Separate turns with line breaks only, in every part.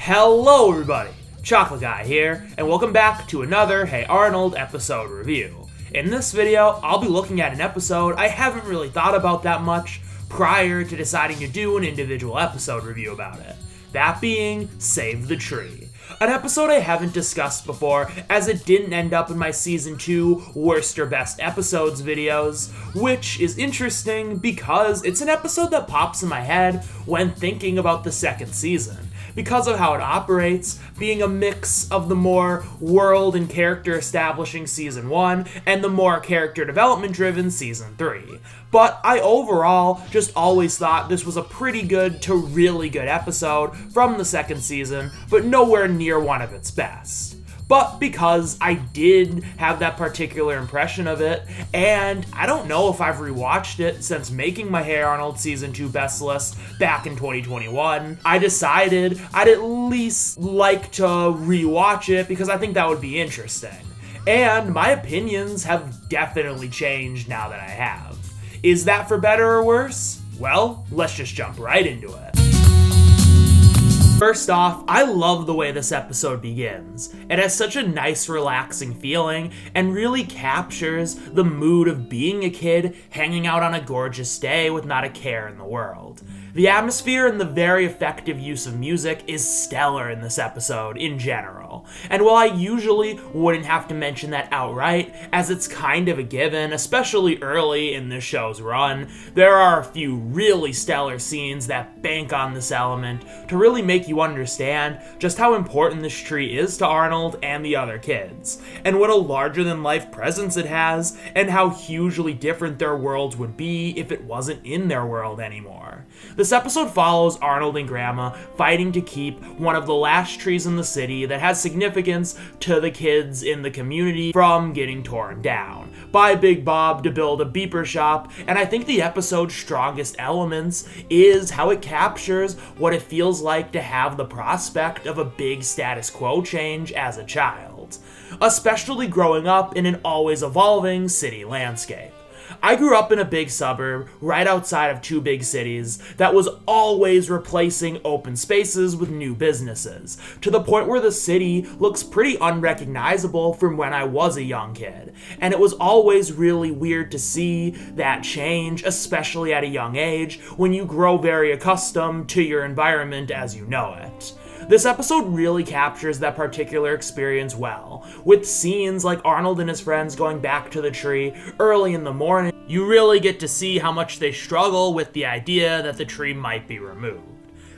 Hello everybody, Chocolate Guy here, and welcome back to another Hey Arnold episode review. In this video, I'll be looking at an episode I haven't really thought about that much prior to deciding to do an individual episode review about it. That being Save the Tree. An episode I haven't discussed before, as it didn't end up in my Season 2 Worst or Best Episodes videos, which is interesting because it's an episode that pops in my head when thinking about the second season, because of how it operates, being a mix of the more world and character establishing Season 1 and the more character development driven Season 3. But I overall just always thought this was a pretty good to really good episode from the second season, but nowhere near one of its best. But because I did have that particular impression of it, and I don't know if I've rewatched it since making my Hey Arnold Season 2 best list back in 2021, I decided I'd at least like to rewatch it because I think that would be interesting. And my opinions have definitely changed now that I have. Is that for better or worse? Well, let's just jump right into it. First off, I love the way this episode begins. It has such a nice, relaxing feeling and really captures the mood of being a kid hanging out on a gorgeous day with not a care in the world. The atmosphere and the very effective use of music is stellar in this episode in general. And while I usually wouldn't have to mention that outright, as it's kind of a given, especially early in this show's run, there are a few really stellar scenes that bank on this element to really make you understand just how important this tree is to Arnold and the other kids, and what a larger-than-life presence it has, and how hugely different their worlds would be if it wasn't in their world anymore. This episode follows Arnold and Grandma fighting to keep one of the last trees in the city that has significance to the kids in the community from getting torn down by Big Bob to build a beeper shop, and I think the episode's strongest elements is how it captures what it feels like to have the prospect of a big status quo change as a child, especially growing up in an always evolving city landscape. I grew up in a big suburb right outside of two big cities that was always replacing open spaces with new businesses, to the point where the city looks pretty unrecognizable from when I was a young kid. And it was always really weird to see that change, especially at a young age, when you grow very accustomed to your environment as you know it. This episode really captures that particular experience well, with scenes like Arnold and his friends going back to the tree early in the morning. You really get to see how much they struggle with the idea that the tree might be removed.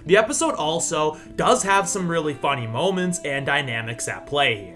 The episode also does have some really funny moments and dynamics at play here.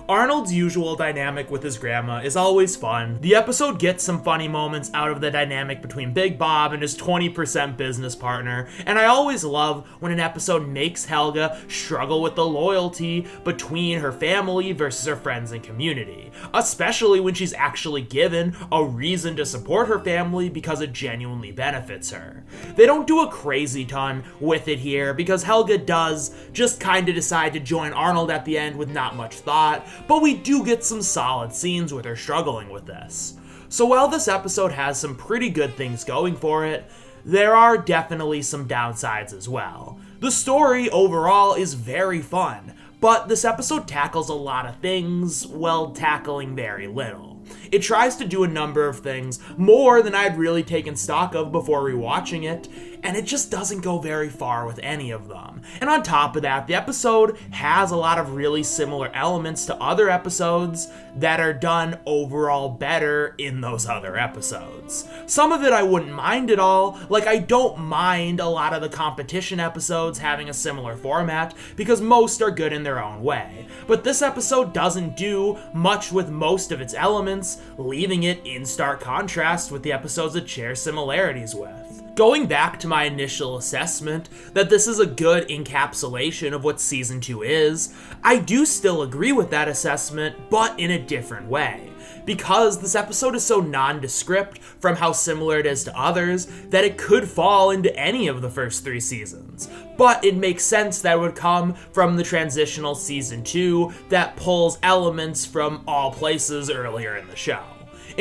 Arnold's usual dynamic with his grandma is always fun. The episode gets some funny moments out of the dynamic between Big Bob and his 20% business partner, and I always love when an episode makes Helga struggle with the loyalty between her family versus her friends and community, especially when she's actually given a reason to support her family because it genuinely benefits her. They don't do a crazy ton with it here because Helga does just kind of decide to join Arnold at the end with not much thought, but we do get some solid scenes with her struggling with this. So while this episode has some pretty good things going for it, there are definitely some downsides as well. The story overall is very fun, but this episode tackles a lot of things while tackling very little. It tries to do a number of things, more than I'd really taken stock of before rewatching it, and it just doesn't go very far with any of them. And on top of that, the episode has a lot of really similar elements to other episodes that are done overall better in those other episodes. Some of it I wouldn't mind at all, like I don't mind a lot of the competition episodes having a similar format, because most are good in their own way. But this episode doesn't do much with most of its elements, leaving it in stark contrast with the episodes it shares similarities with. Going back to my initial assessment that this is a good encapsulation of what Season 2 is, I do still agree with that assessment, but in a different way. Because this episode is so nondescript from how similar it is to others that it could fall into any of the first 3 seasons. But it makes sense that it would come from the transitional Season 2 that pulls elements from all places earlier in the show.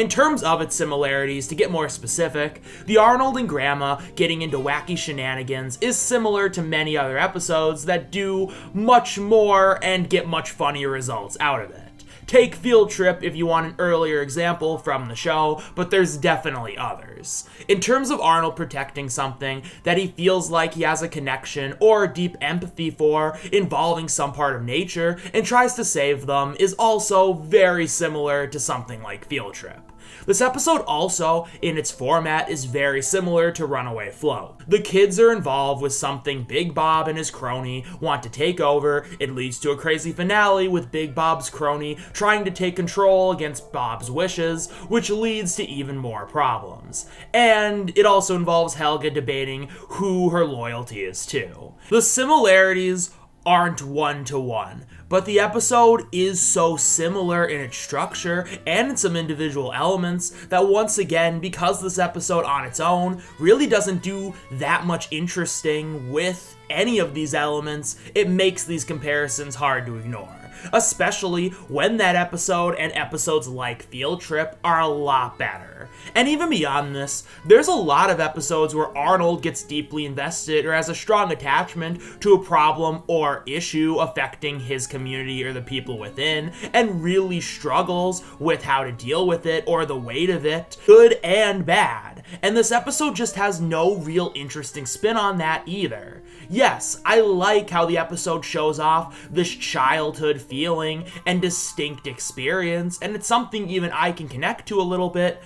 In terms of its similarities, to get more specific, the Arnold and Grandma getting into wacky shenanigans is similar to many other episodes that do much more and get much funnier results out of it. Take Field Trip if you want an earlier example from the show, but there's definitely others. In terms of Arnold protecting something that he feels like he has a connection or deep empathy for involving some part of nature and tries to save them is also very similar to something like Field Trip. This episode also, in its format, is very similar to Runaway Float. The kids are involved with something Big Bob and his crony want to take over. It leads to a crazy finale with Big Bob's crony trying to take control against Bob's wishes, which leads to even more problems. And it also involves Helga debating who her loyalty is to. The similarities aren't one-to-one, but the episode is so similar in its structure and in some individual elements that once again, because this episode on its own really doesn't do that much interesting with any of these elements, it makes these comparisons hard to ignore. Especially when that episode and episodes like Field Trip are a lot better. And even beyond this, there's a lot of episodes where Arnold gets deeply invested or has a strong attachment to a problem or issue affecting his community or the people within, and really struggles with how to deal with it or the weight of it, good and bad. And this episode just has no real interesting spin on that either. Yes, I like how the episode shows off this childhood feeling and distinct experience, and it's something even I can connect to a little bit,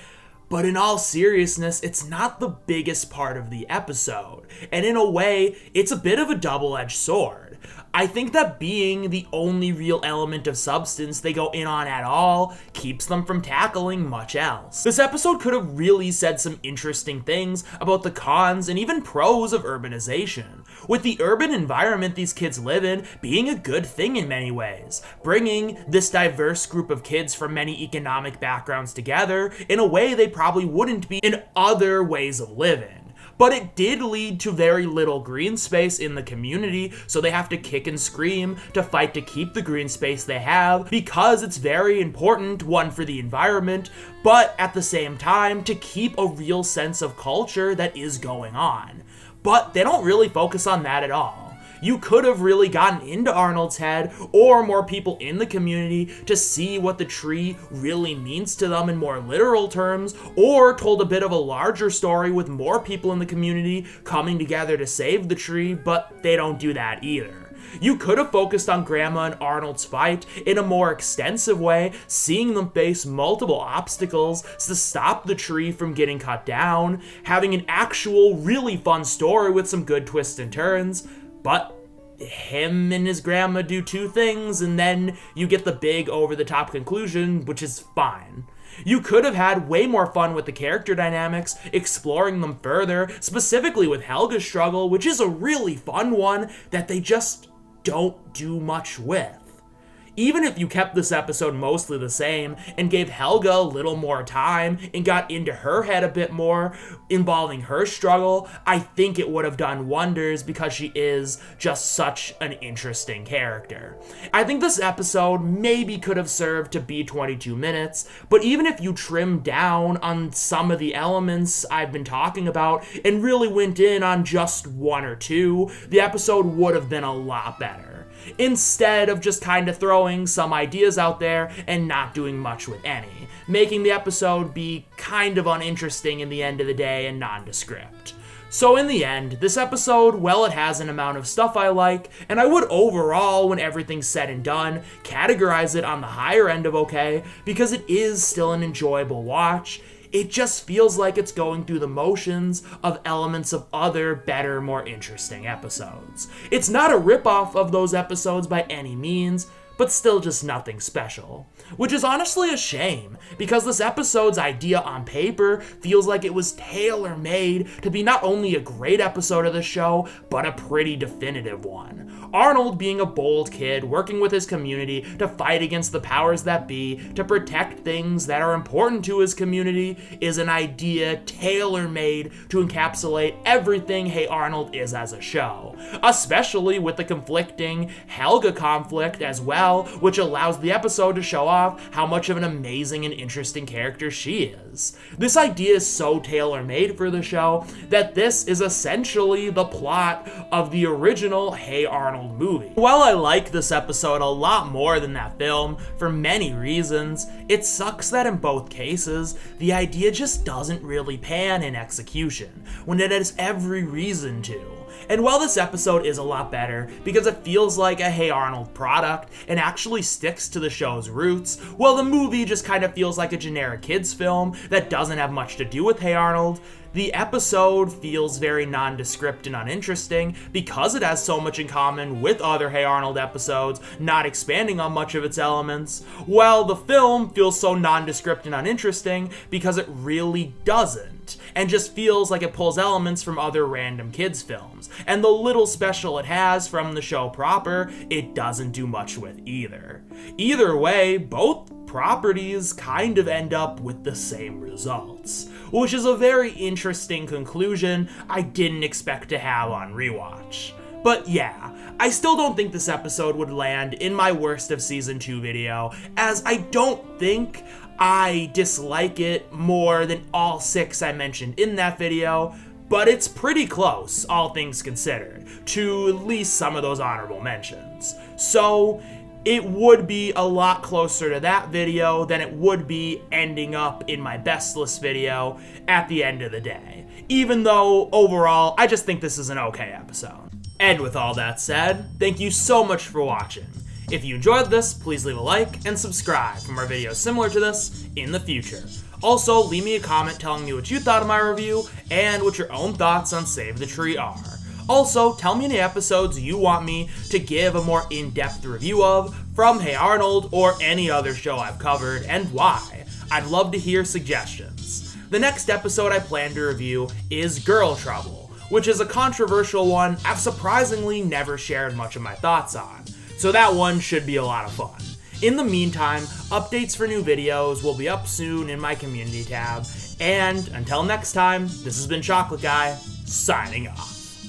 but in all seriousness, it's not the biggest part of the episode, and in a way, it's a bit of a double-edged sword. I think that being the only real element of substance they go in on at all keeps them from tackling much else. This episode could have really said some interesting things about the cons and even pros of urbanization, with the urban environment these kids live in being a good thing in many ways, bringing this diverse group of kids from many economic backgrounds together in a way they probably wouldn't be in other ways of living. But it did lead to very little green space in the community, so they have to kick and scream to fight to keep the green space they have, because it's very important, one, for the environment, but at the same time, to keep a real sense of culture that is going on. But they don't really focus on that at all. You could have really gotten into Arnold's head, or more people in the community, to see what the tree really means to them in more literal terms, or told a bit of a larger story with more people in the community coming together to save the tree, but they don't do that either. You could have focused on Grandma and Arnold's fight in a more extensive way, seeing them face multiple obstacles to stop the tree from getting cut down, having an actual really fun story with some good twists and turns, but him and his grandma do two things, and then you get the big over-the-top conclusion, which is fine. You could have had way more fun with the character dynamics, exploring them further, specifically with Helga's struggle, which is a really fun one that they just don't do much with. Even if you kept this episode mostly the same and gave Helga a little more time and got into her head a bit more, involving her struggle, I think it would have done wonders because she is just such an interesting character. I think this episode maybe could have served to be 22 minutes, but even if you trimmed down on some of the elements I've been talking about and really went in on just one or two, the episode would have been a lot better. Instead of just kind of throwing some ideas out there and not doing much with any, making the episode be kind of uninteresting in the end of the day and nondescript. So in the end, this episode, well, it has an amount of stuff I like, and I would overall, when everything's said and done, categorize it on the higher end of okay, because it is still an enjoyable watch. It just feels like it's going through the motions of elements of other, better, more interesting episodes. It's not a ripoff of those episodes by any means, but still just nothing special. Which is honestly a shame, because this episode's idea on paper feels like it was tailor-made to be not only a great episode of the show, but a pretty definitive one. Arnold being a bold kid, working with his community to fight against the powers that be, to protect things that are important to his community, is an idea tailor-made to encapsulate everything Hey Arnold is as a show. Especially with the conflicting Helga conflict as well, well, which allows the episode to show off how much of an amazing and interesting character she is. This idea is so tailor-made for the show that this is essentially the plot of the original Hey Arnold movie. While I like this episode a lot more than that film for many reasons, it sucks that in both cases, the idea just doesn't really pan in execution, when it has every reason to. And while this episode is a lot better because it feels like a Hey Arnold product and actually sticks to the show's roots, while the movie just kind of feels like a generic kids film that doesn't have much to do with Hey Arnold, the episode feels very nondescript and uninteresting because it has so much in common with other Hey Arnold episodes, not expanding on much of its elements, while the film feels so nondescript and uninteresting because it really doesn't, and just feels like it pulls elements from other random kids films, and the little special it has from the show proper, it doesn't do much with either. Either way, both properties kind of end up with the same results, which is a very interesting conclusion I didn't expect to have on rewatch. But yeah, I still don't think this episode would land in my worst of season 2 video, as I don't think I dislike it more than all 6 I mentioned in that video, but it's pretty close, all things considered, to at least some of those honorable mentions. So it would be a lot closer to that video than it would be ending up in my best list video at the end of the day, even though overall I just think this is an okay episode. And with all that said, thank you so much for watching. If you enjoyed this, please leave a like and subscribe for more videos similar to this in the future. Also, leave me a comment telling me what you thought of my review and what your own thoughts on Save the Tree are. Also, tell me any episodes you want me to give a more in-depth review of from Hey Arnold or any other show I've covered, and why. I'd love to hear suggestions. The next episode I plan to review is Girl Trouble, which is a controversial one I've surprisingly never shared much of my thoughts on, so that one should be a lot of fun. In the meantime, updates for new videos will be up soon in my community tab, and until next time, this has been Chocolate Guy, signing off.